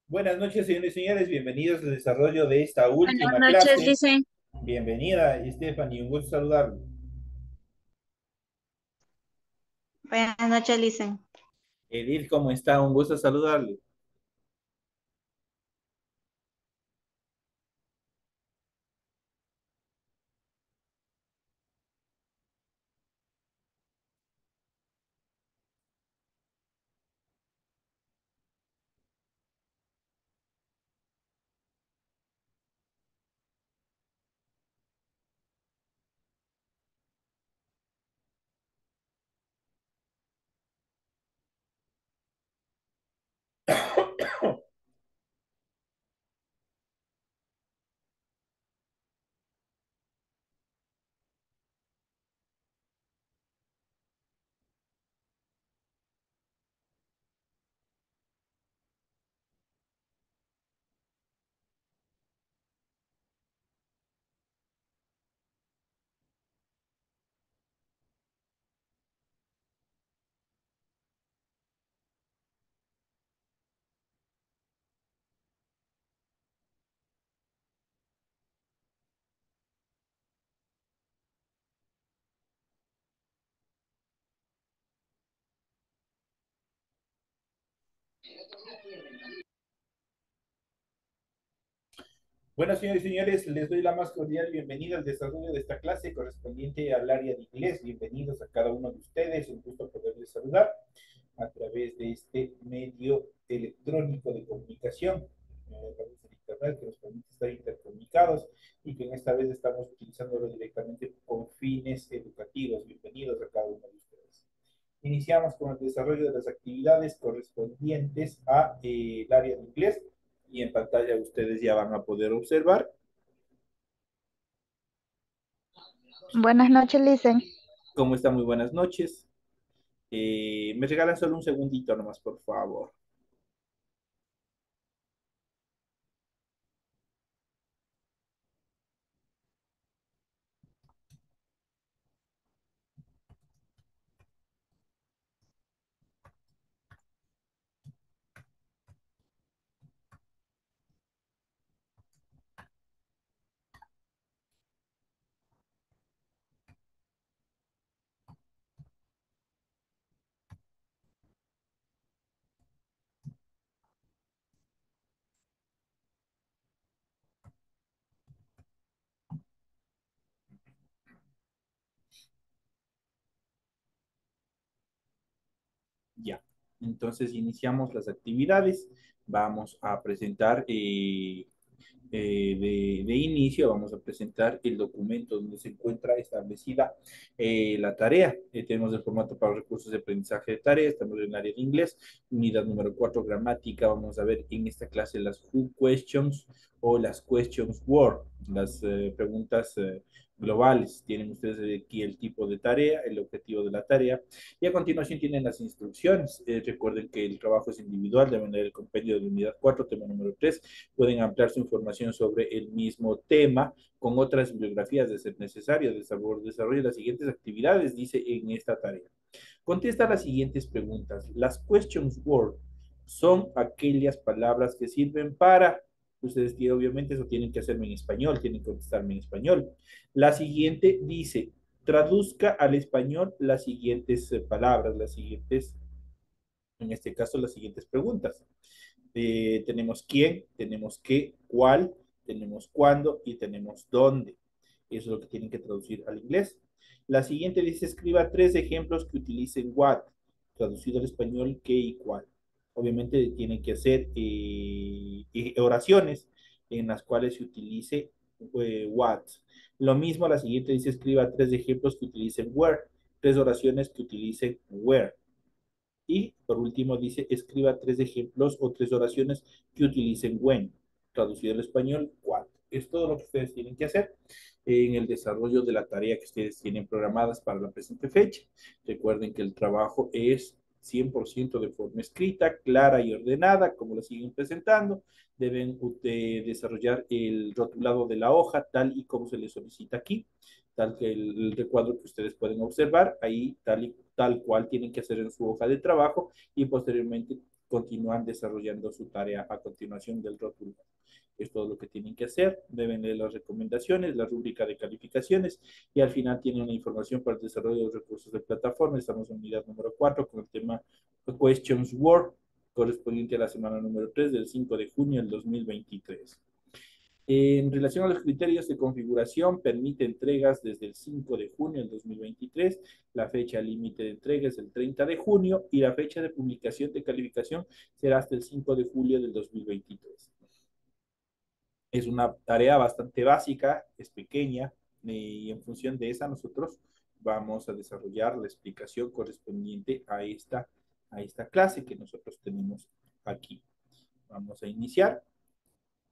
Buenas noches, señores y señores. Bienvenidos al desarrollo de esta Buenas última noches, clase. Lice. Bienvenida, Stephanie. Un gusto saludarlo. Buenas noches, Lice. Edith, ¿cómo está? Un gusto saludarle. Bueno, señores y señores, les doy la más cordial bienvenida al desarrollo de esta clase correspondiente al área de inglés. Bienvenidos a cada uno de ustedes. Un gusto poderles saludar a través de este medio electrónico de comunicación, a través de Internet, que nos permite estar intercomunicados y que en esta vez estamos utilizándolo directamente con fines educativos. Bienvenidos a cada uno de ustedes. Iniciamos con el desarrollo de las actividades correspondientes a el área de inglés y en pantalla ustedes ya van a poder observar. Buenas noches, Lice. ¿Cómo está? Muy buenas noches. Me regalan solo un segundito nomás, por favor. Ya. Entonces iniciamos las actividades. Vamos a presentar de inicio, vamos a presentar el documento donde se encuentra establecida la tarea. Tenemos el formato para recursos de aprendizaje de tareas, estamos en el área de inglés, unidad número 4 gramática. Vamos a ver en esta clase las who questions o las questions word, las preguntas globales. Tienen ustedes aquí el tipo de tarea, el objetivo de la tarea y a continuación tienen las instrucciones. Recuerden que el trabajo es individual, deben leer el compendio de unidad 4 tema número 3. Pueden ampliar su información sobre el mismo tema con otras bibliografías de ser necesario. Desarrolle las siguientes actividades, dice en esta tarea. Contesta las siguientes preguntas. Las questions word son aquellas palabras que sirven para, ustedes obviamente eso tienen que hacerme en español, tienen que contestarme en español. La siguiente dice, traduzca al español las siguientes palabras, las siguientes, en este caso, las siguientes preguntas. Tenemos quién, tenemos qué, cuál, tenemos cuándo y tenemos dónde. Eso es lo que tienen que traducir al inglés. La siguiente dice, escriba 3 ejemplos que utilicen what, traducido al español, qué y cuál. Obviamente tienen que hacer oraciones en las cuales se utilice what. Lo mismo, la siguiente dice, escriba 3 ejemplos que utilicen where, 3 oraciones que utilicen where. Y por último dice, escriba 3 ejemplos o 3 oraciones que utilicen when, traducido al español, cuándo. Es todo lo que ustedes tienen que hacer en el desarrollo de la tarea que ustedes tienen programadas para la presente fecha. Recuerden que el trabajo es 100% de forma escrita, clara y ordenada, como lo siguen presentando. Deben desarrollar el rotulado de la hoja tal y como se les solicita aquí, tal que el recuadro que ustedes pueden observar, ahí tal cual tienen que hacer en su hoja de trabajo y posteriormente continúan desarrollando su tarea a continuación del rótulo. Es todo lo que tienen que hacer. Deben leer las recomendaciones, la rúbrica de calificaciones y al final tienen una información para el desarrollo de los recursos de plataforma. Estamos en unidad número 4 con el tema Questions Word, correspondiente a la semana número 3 del 5 de junio del 2023. En relación a los criterios de configuración, permite entregas desde el 5 de junio del 2023, la fecha límite de entrega es el 30 de junio y la fecha de publicación de calificación será hasta el 5 de julio del 2023. Es una tarea bastante básica, es pequeña, y en función de esa nosotros vamos a desarrollar la explicación correspondiente a esta clase que nosotros tenemos aquí. Vamos a iniciar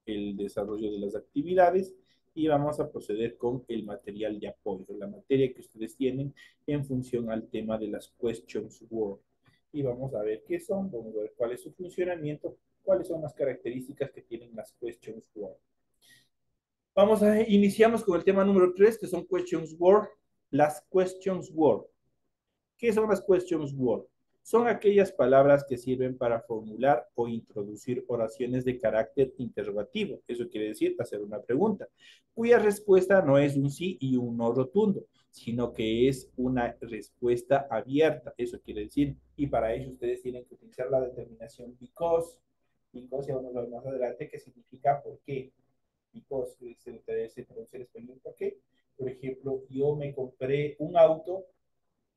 el desarrollo de las actividades y vamos a proceder con el material de apoyo, la materia que ustedes tienen en función al tema de las questions word. Y vamos a ver qué son, vamos a ver cuál es su funcionamiento, cuáles son las características que tienen las questions word. Iniciamos con el tema número 3, que son questions word. Las questions word. ¿Qué son las questions word? Son aquellas palabras que sirven para formular o introducir oraciones de carácter interrogativo. Eso quiere decir hacer una pregunta, cuya respuesta no es un sí y un no rotundo, sino que es una respuesta abierta. Eso quiere decir, y para ello ustedes tienen que utilizar la determinación because. Because, ya vamos a ver más adelante, que significa por qué. Because se traduce en español por qué. Por ejemplo, yo me compré un auto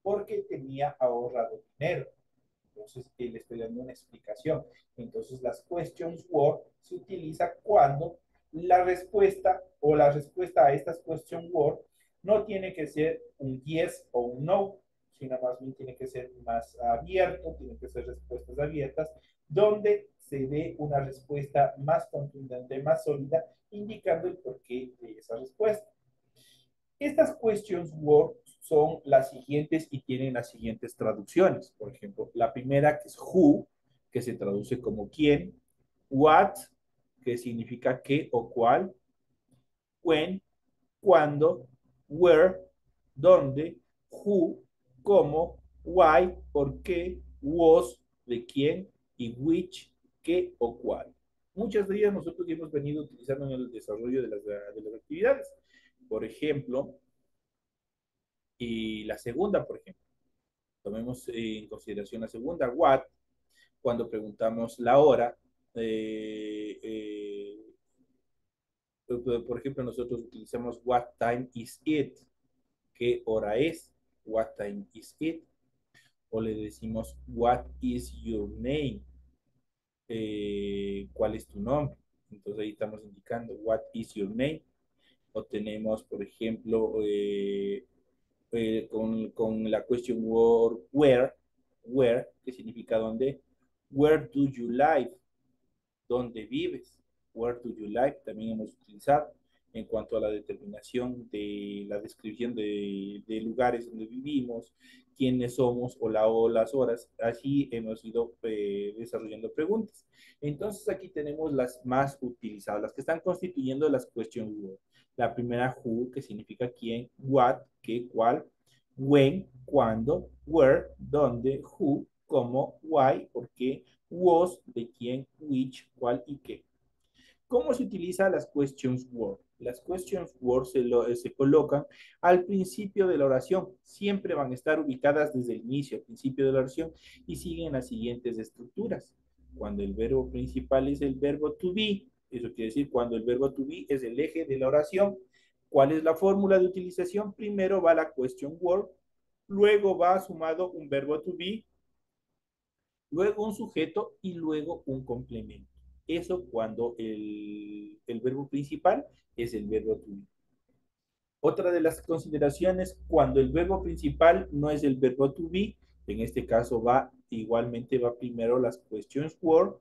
porque tenía ahorrado dinero. Entonces, le estoy dando una explicación. Entonces, las questions word se utiliza cuando la respuesta o la respuesta a estas question word no tiene que ser un yes o un no, sino más bien tiene que ser más abierto, tiene que ser respuestas abiertas, donde se dé una respuesta más contundente, más sólida, indicando el porqué de esa respuesta. Estas questions word son las siguientes y tienen las siguientes traducciones. Por ejemplo, la primera que es who, que se traduce como quién, what, que significa qué o cuál, when, cuándo, where, dónde, who, cómo, why, por qué, was, de quién y which, qué o cuál. Muchas de ellas nosotros hemos venido utilizando en el desarrollo de las actividades. Por ejemplo, y la segunda, por ejemplo, tomemos en consideración la segunda, what, cuando preguntamos la hora, eh, eh, por ejemplo, nosotros utilizamos what time is it, qué hora es, what time is it, o le decimos what is your name, cuál es tu nombre. Entonces ahí estamos indicando what is your name. O tenemos, por ejemplo, con la question word where, que significa dónde, where do you live, dónde vives, where do you live, también hemos utilizado en cuanto a la determinación de la descripción de lugares donde vivimos, quiénes somos o las horas. Así hemos ido desarrollando preguntas. Entonces aquí tenemos las más utilizadas, las que están constituyendo las question word. La primera, who, que significa quién, what, qué, cuál, when, cuándo, where, dónde, who, cómo, why, por qué, was, de quién, which, cuál y qué. ¿Cómo se utiliza las questions word? Las questions word se colocan al principio de la oración. Siempre van a estar ubicadas desde el inicio, al principio de la oración, y siguen las siguientes estructuras. Cuando el verbo principal es el verbo to be, eso quiere decir cuando el verbo to be es el eje de la oración. ¿Cuál es la fórmula de utilización? Primero va la question word, luego va sumado un verbo to be, luego un sujeto y luego un complemento. Eso cuando el verbo principal es el verbo to be. Otra de las consideraciones, cuando el verbo principal no es el verbo to be, en este caso igualmente va primero las questions word,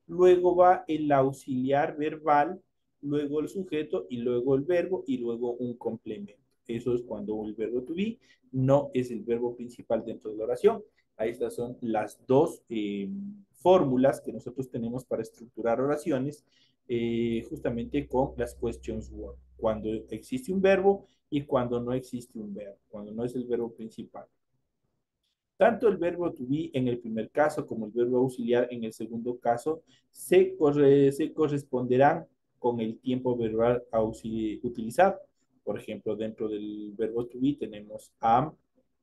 luego va el auxiliar verbal, luego el sujeto y luego el verbo y luego un complemento. Eso es cuando el verbo to be no es el verbo principal dentro de la oración. Ahí estas son las dos fórmulas que nosotros tenemos para estructurar oraciones justamente con las questions word. Cuando existe un verbo y cuando no existe un verbo, cuando no es el verbo principal. Tanto el verbo to be en el primer caso como el verbo auxiliar en el segundo caso se corresponderán con el tiempo verbal utilizado. Por ejemplo, dentro del verbo to be tenemos am,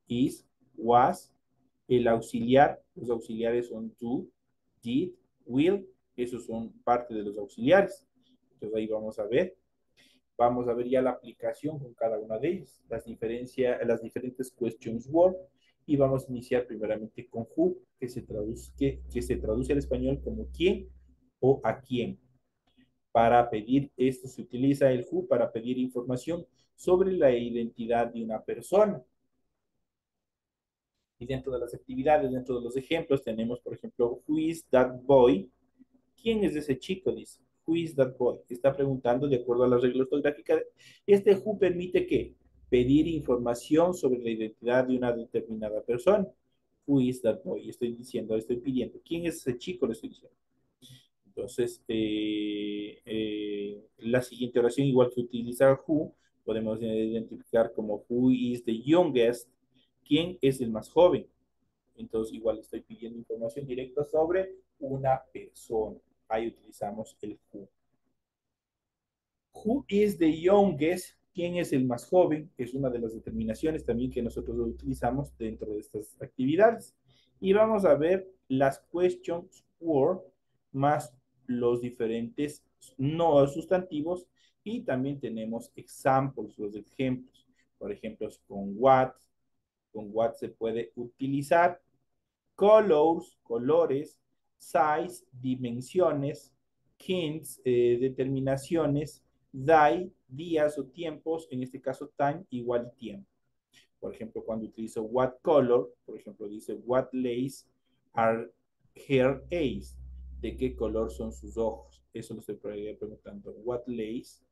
is, was. El auxiliar, los auxiliares son do, did, will. Esos son parte de los auxiliares. Entonces ahí vamos a ver ya la aplicación con cada una de ellas, las diferentes questions word, y vamos a iniciar primeramente con who, que se traduce al español como quién o a quién. Para pedir esto se utiliza el who para pedir información sobre la identidad de una persona. Y dentro de las actividades, dentro de los ejemplos, tenemos, por ejemplo, who is that boy? ¿Quién es ese chico? Dice. Who is that boy? Está preguntando de acuerdo a las reglas ortográficas. Este who permite que pedir información sobre la identidad de una determinada persona. Who is that boy? Estoy diciendo, estoy pidiendo. ¿Quién es ese chico? Le estoy diciendo. Entonces, la siguiente oración, igual que utilizar who, podemos identificar como who is the youngest? ¿Quién es el más joven? Entonces, igual estoy pidiendo información directa sobre una persona. Ahí utilizamos el who. Who is the youngest? ¿Quién es el más joven? Es una de las determinaciones también que nosotros utilizamos dentro de estas actividades. Y vamos a ver las questions word más los diferentes no sustantivos y también tenemos examples, los ejemplos. Por ejemplo, con what se puede utilizar colors, colores, size, dimensiones, hints, determinaciones, day, días o tiempos, en este caso time igual tiempo. Por ejemplo, cuando utilizo what color, por ejemplo, dice what lace are her eyes, de qué color son sus ojos. Eso lo estoy preguntando. What lace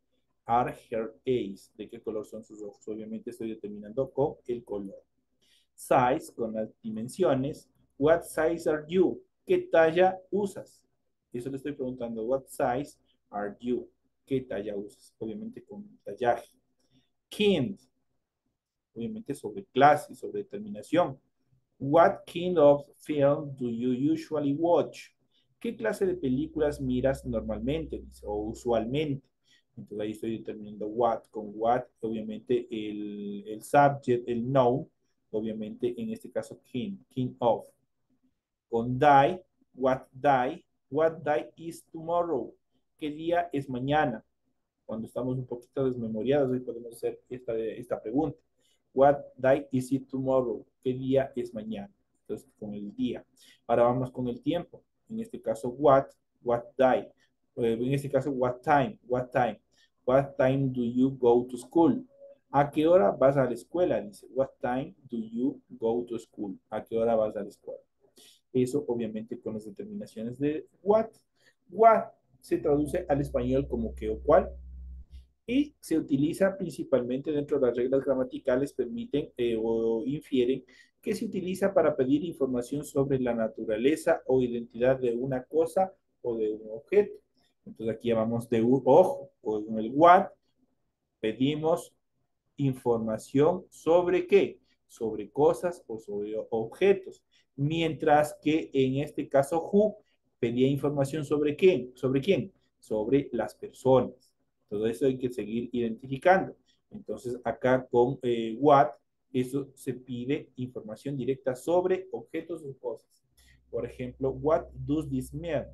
are her eyes, de qué color son sus ojos. Obviamente estoy determinando con el color. Size, con las dimensiones. What size are you? ¿Qué talla usas? Eso le estoy preguntando. What size are you? ¿Qué talla usas? Obviamente con tallaje. Kind, obviamente sobre clase, sobre determinación. What kind of film do you usually watch? ¿Qué clase de películas miras normalmente, dice, o usualmente? Entonces ahí estoy determinando what con what, obviamente el subject, el noun, obviamente en este caso kind of. Con what day is tomorrow? ¿Qué día es mañana? Cuando estamos un poquito desmemoriados, hoy podemos hacer esta pregunta. What day is it tomorrow? ¿Qué día es mañana? Entonces, con el día. Ahora vamos con el tiempo. En este caso, what day. En este caso, what time do you go to school? ¿A qué hora vas a la escuela? Dice, what time do you go to school? ¿A qué hora vas a la escuela? Eso obviamente con las determinaciones de what. What se traduce al español como qué o cuál y se utiliza principalmente dentro de las reglas gramaticales, permiten o infieren que se utiliza para pedir información sobre la naturaleza o identidad de una cosa o de un objeto. Entonces aquí vamos de un ojo, con el what, pedimos información sobre qué, sobre cosas o sobre objetos, mientras que en este caso who pedía información sobre quién, sobre las personas. Todo eso hay que seguir identificando. Entonces acá con what, eso se pide información directa sobre objetos o cosas. Por ejemplo, what does this mean?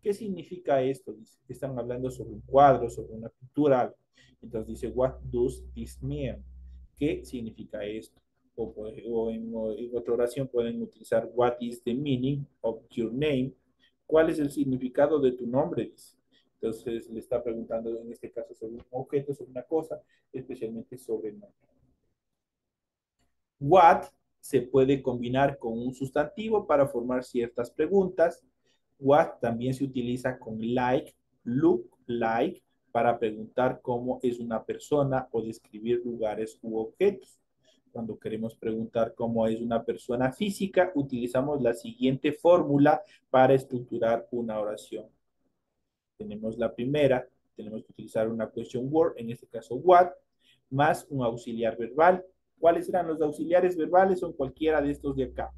¿Qué significa esto? Dice, están hablando sobre un cuadro, sobre una pintura. Entonces dice, what does this mean? ¿Qué significa esto? O en otra oración pueden utilizar, what is the meaning of your name? ¿Cuál es el significado de tu nombre? Dice. Entonces le está preguntando en este caso sobre un objeto, sobre una cosa, especialmente sobre el nombre. What se puede combinar con un sustantivo para formar ciertas preguntas. What también se utiliza con like, look like, para preguntar cómo es una persona o describir lugares u objetos. Cuando queremos preguntar cómo es una persona física, utilizamos la siguiente fórmula para estructurar una oración. Tenemos la primera, tenemos que utilizar una question word, en este caso what, más un auxiliar verbal. ¿Cuáles eran los auxiliares verbales? Son cualquiera de estos de acá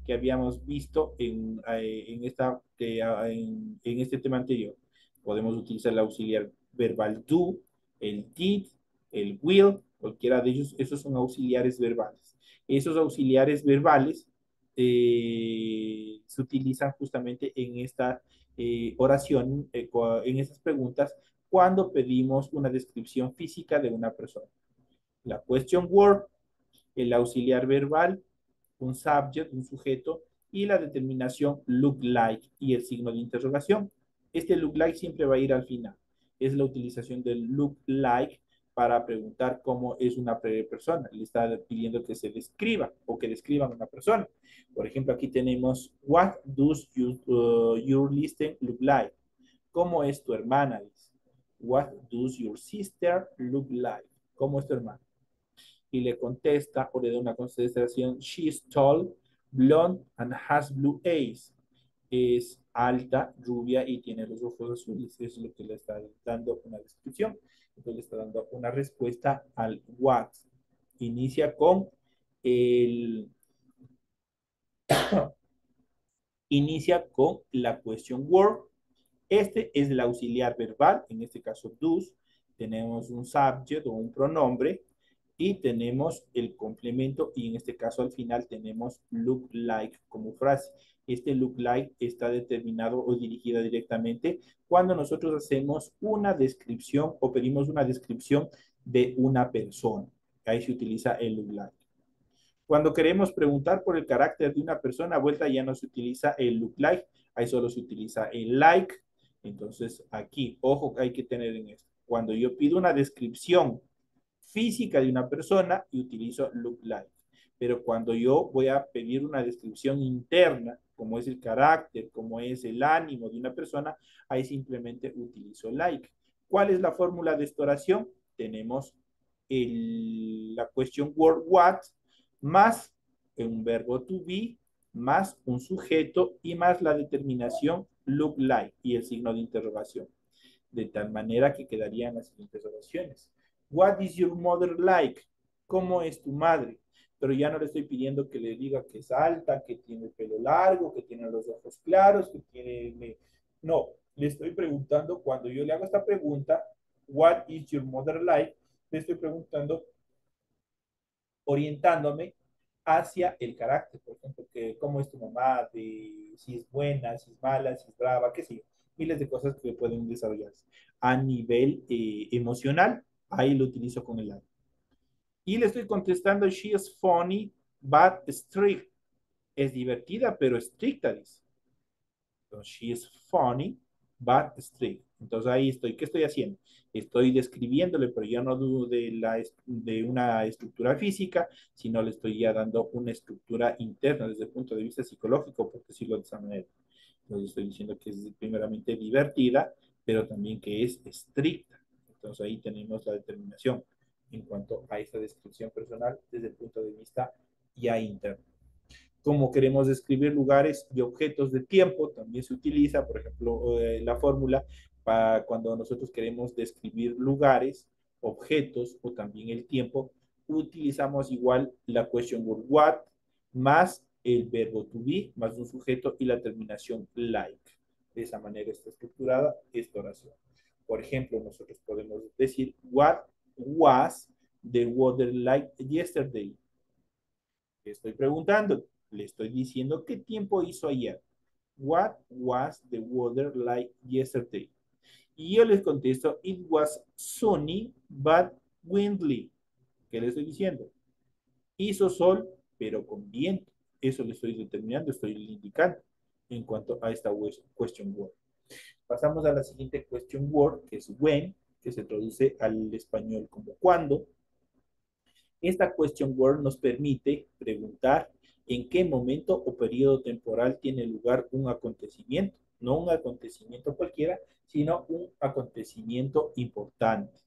que habíamos visto en este tema anterior. Podemos utilizar el auxiliar verbal do, el did, el will, cualquiera de ellos, esos son auxiliares verbales. Esos auxiliares verbales se utilizan justamente en esta oración, en estas preguntas, cuando pedimos una descripción física de una persona. La question word, el auxiliar verbal, un subject, un sujeto, y la determinación look like y el signo de interrogación. Este look like siempre va a ir al final. Es la utilización del look like para preguntar cómo es una persona. Le está pidiendo que se describa o que describan una persona. Por ejemplo, aquí tenemos, what does your listening look like? ¿Cómo es tu hermana? What does your sister look like? ¿Cómo es tu hermana? Y le contesta o le da una contestación, she is tall, blonde, and has blue eyes. Es alta, rubia y tiene los ojos azules. Eso es lo que le está dando una descripción. Entonces le está dando una respuesta al what. Inicia con el inicia con la question word. Este es el auxiliar verbal, en este caso does. Tenemos un subject o un pronombre y tenemos el complemento y en este caso al final tenemos look like como frase. Este look like está determinado o dirigida directamente cuando nosotros hacemos una descripción o pedimos una descripción de una persona. Ahí se utiliza el look like. Cuando queremos preguntar por el carácter de una persona, a vuelta ya no se utiliza el look like, ahí solo se utiliza el like. Entonces aquí, ojo, hay que tener en esto. Cuando yo pido una descripción física de una persona, y utilizo look like. Pero cuando yo voy a pedir una descripción interna, como es el carácter, como es el ánimo de una persona, ahí simplemente utilizo like. ¿Cuál es la fórmula de esta oración? Tenemos la question word what más un verbo to be más un sujeto y más la determinación look like y el signo de interrogación. De tal manera que quedarían las siguientes oraciones. What is your mother like? ¿Cómo es tu madre? Pero ya no le estoy pidiendo que le diga que es alta, que tiene el pelo largo, que tiene los ojos claros, que tiene... No, le estoy preguntando, cuando yo le hago esta pregunta, what is your mother like? Le estoy preguntando, orientándome hacia el carácter, por ejemplo, que cómo es tu mamá, de, si es buena, si es mala, si es brava, qué sé yo, miles de cosas que pueden desarrollarse. A nivel emocional, ahí lo utilizo con el like. Y le estoy contestando, she is funny, but strict. Es divertida, pero estricta, dice. Entonces, she is funny, but strict. Entonces ahí estoy. ¿Qué estoy haciendo? Estoy describiéndole, pero ya no dudo de una estructura física, sino le estoy ya dando una estructura interna desde el punto de vista psicológico, por decirlo de esa manera. Entonces estoy diciendo que es primeramente divertida, pero también que es estricta. Entonces ahí tenemos la determinación en cuanto a esta descripción personal desde el punto de vista ya interno. Como queremos describir lugares y objetos de tiempo, también se utiliza, por ejemplo, la fórmula para cuando nosotros queremos describir lugares, objetos o también el tiempo, utilizamos igual la question word what más el verbo to be más un sujeto y la terminación like. De esa manera está estructurada esta oración. Por ejemplo, nosotros podemos decir what was the weather like yesterday. Estoy preguntando, le estoy diciendo qué tiempo hizo ayer. What was the weather like yesterday? Y yo les contesto, it was sunny but windy. ¿Qué le estoy diciendo? Hizo sol, pero con viento. Eso le estoy determinando, estoy indicando en cuanto a esta question word. Pasamos a la siguiente question word, que es when, que se traduce al español como cuando. Esta question word nos permite preguntar en qué momento o periodo temporal tiene lugar un acontecimiento. No un acontecimiento cualquiera, sino un acontecimiento importante.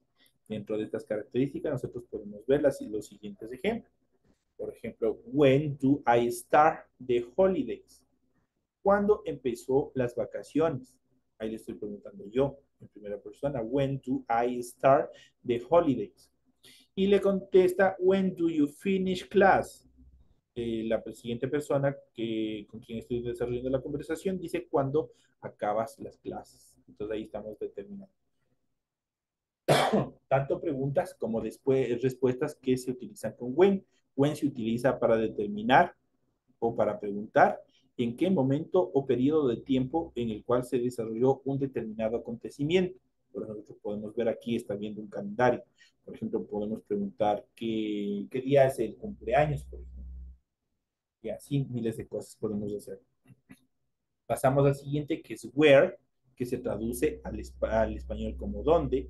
Dentro de estas características nosotros podemos ver los siguientes ejemplos. Por ejemplo, when do I start the holidays? ¿Cuándo empezó las vacaciones? Ahí le estoy preguntando yo en primera persona. When do I start the holidays? Y le contesta, when do you finish class? La siguiente persona con quien estoy desarrollando la conversación dice cuando acabas las clases. Entonces ahí estamos determinando tanto preguntas como después respuestas que se utilizan con when. When se utiliza para determinar o para preguntar en qué momento o periodo de tiempo en el cual se desarrolló un determinado acontecimiento. Por ejemplo, podemos ver aquí, está viendo un calendario. Por ejemplo, podemos preguntar qué día es el cumpleaños, por ejemplo. Y así miles de cosas podemos hacer. Pasamos al siguiente, que es where, que se traduce al español como dónde.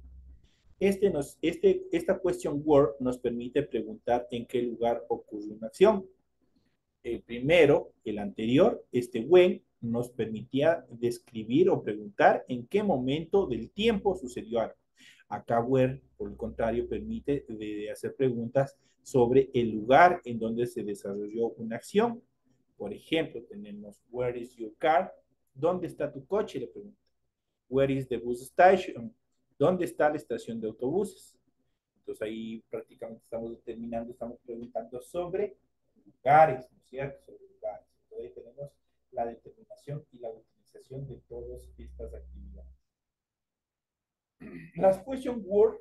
Esta question word nos permite preguntar en qué lugar ocurre una acción. El primero, el anterior, este when, nos permitía describir o preguntar en qué momento del tiempo sucedió algo. Acá where, por el contrario, permite hacer preguntas sobre el lugar en donde se desarrolló una acción. Por ejemplo, tenemos where is your car? ¿Dónde está tu coche? Le pregunta. Where is the bus station? ¿Dónde está la estación de autobuses? Entonces ahí prácticamente estamos determinando, estamos preguntando sobre lugares, ¿no es cierto? Sobre lugares. Entonces ahí tenemos la determinación y la utilización de todas estas actividades. Las question word,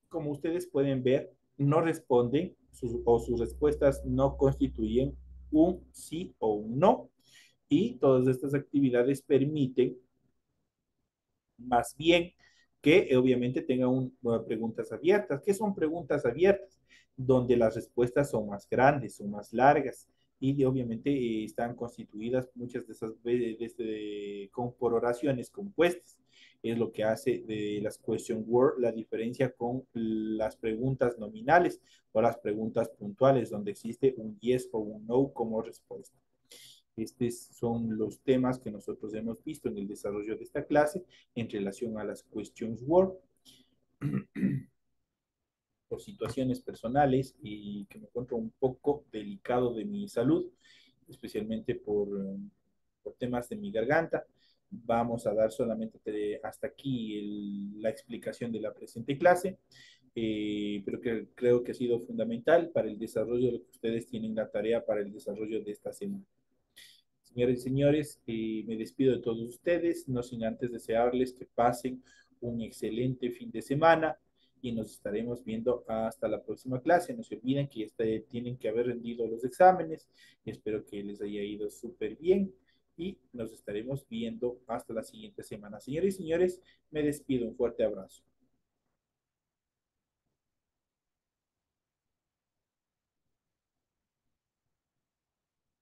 como ustedes pueden ver, no responden o sus respuestas no constituyen un sí o un no. Y todas estas actividades permiten más bien que obviamente tenga preguntas abiertas. ¿Qué son preguntas abiertas? Donde las respuestas son más grandes, son más largas y obviamente están constituidas muchas de esas veces por oraciones compuestas. Es lo que hace de las question word la diferencia con las preguntas nominales o las preguntas puntuales, donde existe un yes o un no como respuesta. Estos son los temas que nosotros hemos visto en el desarrollo de esta clase en relación a las questions word. Por situaciones personales y que me encuentro un poco delicado de mi salud, especialmente por temas de mi garganta. Vamos a dar solamente hasta aquí la explicación de la presente clase, pero que creo que ha sido fundamental para el desarrollo de lo que ustedes tienen la tarea para el desarrollo de esta semana. Señores y señores, me despido de todos ustedes, no sin antes desearles que pasen un excelente fin de semana y nos estaremos viendo hasta la próxima clase. No se olviden que tienen que haber rendido los exámenes. Espero que les haya ido súper bien y nos estaremos viendo hasta la siguiente semana. Señores y señores, me despido. Un fuerte abrazo.